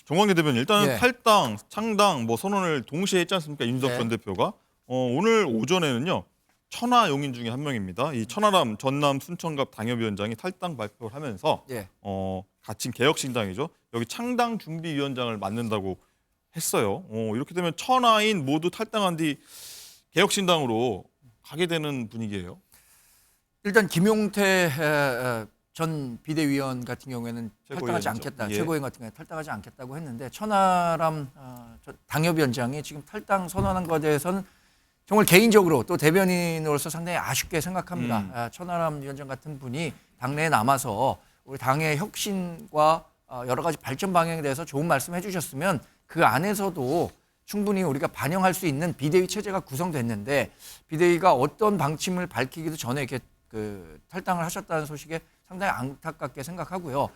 정광재 대변인 일단은 예. 탈당, 창당 뭐 선언을 동시에 했지 않습니까? 이준석 네. 전 대표가 오늘 오전에는요 천하 용인 중에 한 명입니다. 이 천하람 전남 순천갑 당협위원장이 탈당 발표를 하면서 예. 같이 개혁신당이죠. 여기 창당 준비위원장을 맡는다고 했어요. 이렇게 되면 천하인 모두 탈당한 뒤 개혁신당으로 가게 되는 분위기예요. 일단 김용태 전 비대위원 같은 경우에는 탈당하지 최고위원이죠. 않겠다. 예. 최고위원 같은 경우에 탈당하지 않겠다고 했는데 천하람 당협위원장이 지금 탈당 선언한 것에 대해서는 정말 개인적으로 또 대변인으로서 상당히 아쉽게 생각합니다. 천하람 위원장 같은 분이 당내에 남아서 우리 당의 혁신과 여러 가지 발전 방향에 대해서 좋은 말씀 해주셨으면 그 안에서도 충분히 우리가 반영할 수 있는 비대위 체제가 구성됐는데 비대위가 어떤 방침을 밝히기도 전에 이렇게 탈당을 하셨다는 소식에 상당히 안타깝게 생각하고요.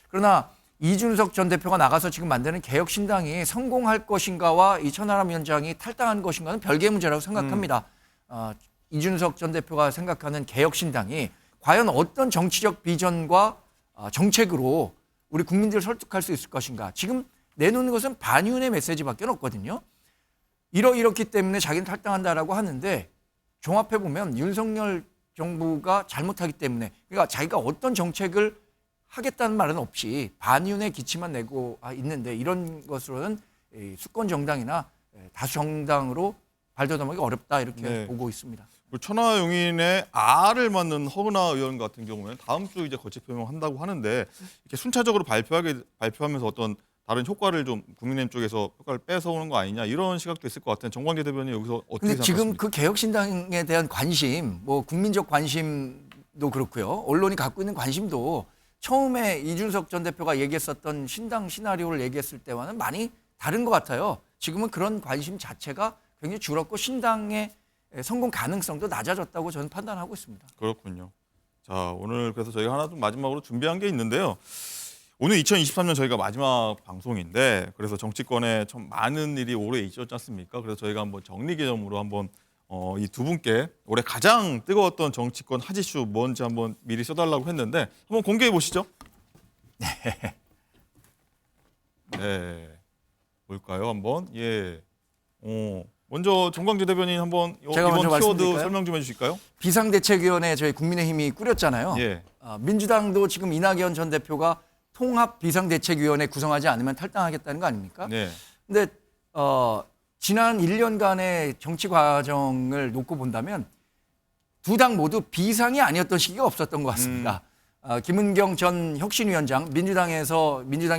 그러나 이준석 전 대표가 나가서 지금 만드는 개혁신당이 성공할 것인가와 이 천하람 위원장이 탈당한 것인가는 별개의 문제라고 생각합니다. 이준석 전 대표가 생각하는 개혁신당이 과연 어떤 정치적 비전과 정책으로 우리 국민들을 설득할 수 있을 것인가. 지금 내놓는 것은 반윤의 메시지밖에 없거든요. 이렇기 때문에 자기는 탈당한다라고 하는데 종합해보면 윤석열 정부가 잘못하기 때문에 그러니까 자기가 어떤 정책을 하겠다는 말은 없이 반윤의 기치만 내고 있는데 이런 것으로는 수권 정당이나 다수 정당으로 발돋움하기 어렵다 이렇게 네. 보고 있습니다. 천하용인의 R을 맡는 허은하 의원 같은 경우에는 다음 주 이제 거취 표명한다고 하는데 이렇게 순차적으로 발표하면서 어떤 다른 효과를 좀 국민의힘 쪽에서 효과를 뺏어오는 거 아니냐 이런 시각도 있을 것 같아요. 정광재 대변인 여기서 어떻게 근데 지금 생각하십니까? 그 개혁신당에 대한 관심, 뭐 국민적 관심도 그렇고요. 언론이 갖고 있는 관심도 처음에 이준석 전 대표가 얘기했었던 신당 시나리오를 얘기했을 때와는 많이 다른 것 같아요. 지금은 그런 관심 자체가 굉장히 줄었고 신당의 성공 가능성도 낮아졌다고 저는 판단하고 있습니다. 그렇군요. 자, 오늘 그래서 저희가 하나 좀 마지막으로 준비한 게 있는데요. 오늘 2023년 저희가 마지막 방송인데 그래서 정치권에 참 많은 일이 올해 있었지 않습니까? 그래서 저희가 한번 정리 개념으로 한번 이 두 분께 올해 가장 뜨거웠던 정치권 핫 이슈 뭔지 한번 미리 써달라고 했는데 한번 공개해 보시죠. 네. 볼까요? 한번. 예. 먼저 정광재 대변인 한번 제가 이번 먼저 키워드 말씀드릴까요? 설명 좀 해주실까요? 비상대책위원회 저희 국민의힘이 꾸렸잖아요. 예. 민주당도 지금 이낙연 전 대표가 통합 비상대책위원회 구성하지 않으면 탈당하겠다는 거 아닙니까? 네. 근데 지난 1년간의 정치 과정을 놓고 본다면 두 당 모두 비상이 아니었던 시기가 없었던 것 같습니다. 김은경 전 혁신위원장 민주당의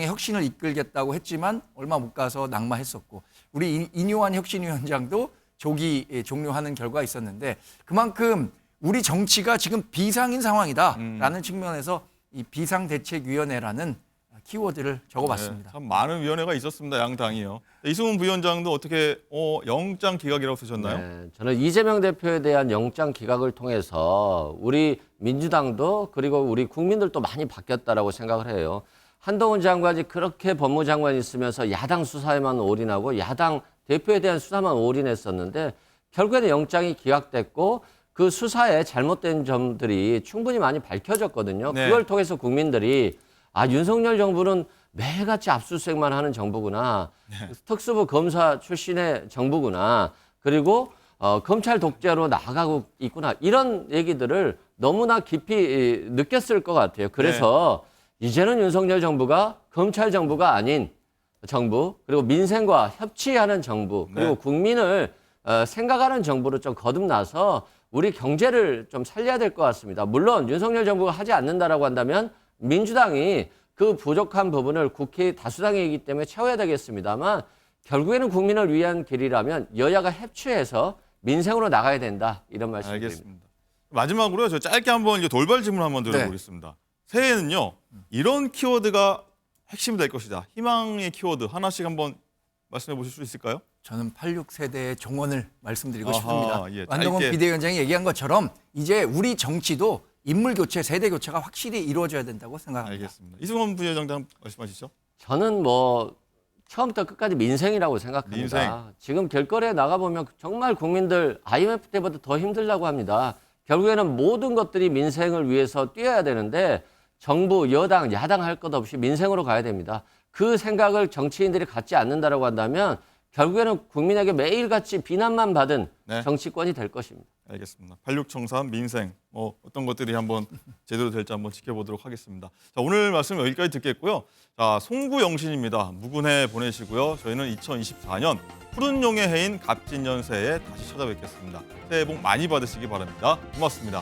혁신을 이끌겠다고 했지만 얼마 못 가서 낙마했었고 우리 인요한 혁신위원장도 조기 종료하는 결과가 있었는데 그만큼 우리 정치가 지금 비상인 상황이다라는 측면에서 이 비상대책위원회라는 키워드를 적어봤습니다. 네, 참 많은 위원회가 있었습니다. 양 당이요. 이승훈 부위원장도 어떻게 영장 기각이라고 쓰셨나요? 네, 저는 이재명 대표에 대한 영장 기각을 통해서 우리 민주당도 그리고 우리 국민들도 많이 바뀌었다라고 생각을 해요. 한동훈 장관이 그렇게 법무장관이 있으면서 야당 수사에만 올인하고 야당 대표에 대한 수사만 올인했었는데 결국에는 영장이 기각됐고 그 수사에 잘못된 점들이 충분히 많이 밝혀졌거든요. 네. 그걸 통해서 국민들이 윤석열 정부는 매일같이 압수수색만 하는 정부구나. 특수부 검사 출신의 정부구나. 그리고 검찰 독재로 나아가고 있구나. 이런 얘기들을 너무나 깊이 느꼈을 것 같아요. 그래서 이제는 윤석열 정부가 검찰 정부가 아닌 정부, 그리고 민생과 협치하는 정부, 그리고 국민을 생각하는 정부로 좀 거듭나서 우리 경제를 좀 살려야 될 것 같습니다. 물론 윤석열 정부가 하지 않는다라고 한다면 민주당이 그 부족한 부분을 국회 다수당이기 때문에 채워야 되겠습니다만 결국에는 국민을 위한 길이라면 여야가 협치해서 민생으로 나가야 된다. 이런 말씀드립니다. 알겠습니다. 마지막으로요. 저 짧게 한번 이제 돌발 질문 한번 드려보겠습니다. 새해에는요. 이런 키워드가 핵심이 될 것이다. 희망의 키워드 하나씩 한번 말씀해 보실 수 있을까요? 저는 86세대의 정원을 말씀드리고 아하, 싶습니다. 예, 안동훈 짧게. 비대위원장이 얘기한 것처럼 이제 우리 정치도 인물 교체, 세대 교체가 확실히 이루어져야 된다고 생각합니다. 알겠습니다. 이승훈 부위원장도 한번 말씀하시죠. 저는 처음부터 끝까지 민생이라고 생각합니다. 민생. 지금 길거리에 나가보면 정말 국민들 IMF 때보다 더 힘들다고 합니다. 결국에는 모든 것들이 민생을 위해서 뛰어야 되는데 정부, 여당, 야당 할 것 없이 민생으로 가야 됩니다. 그 생각을 정치인들이 갖지 않는다라고 한다면 결국에는 국민에게 매일같이 비난만 받은 네. 정치권이 될 것입니다. 알겠습니다. 86청산 민생 어떤 것들이 한번 제대로 될지 한번 지켜보도록 하겠습니다. 자, 오늘 말씀 여기까지 듣겠고요. 자, 송구영신입니다. 무군해 보내시고요. 저희는 2024년 푸른 용의 해인 갑진년새에 다시 찾아뵙겠습니다. 새해 복 많이 받으시기 바랍니다. 고맙습니다.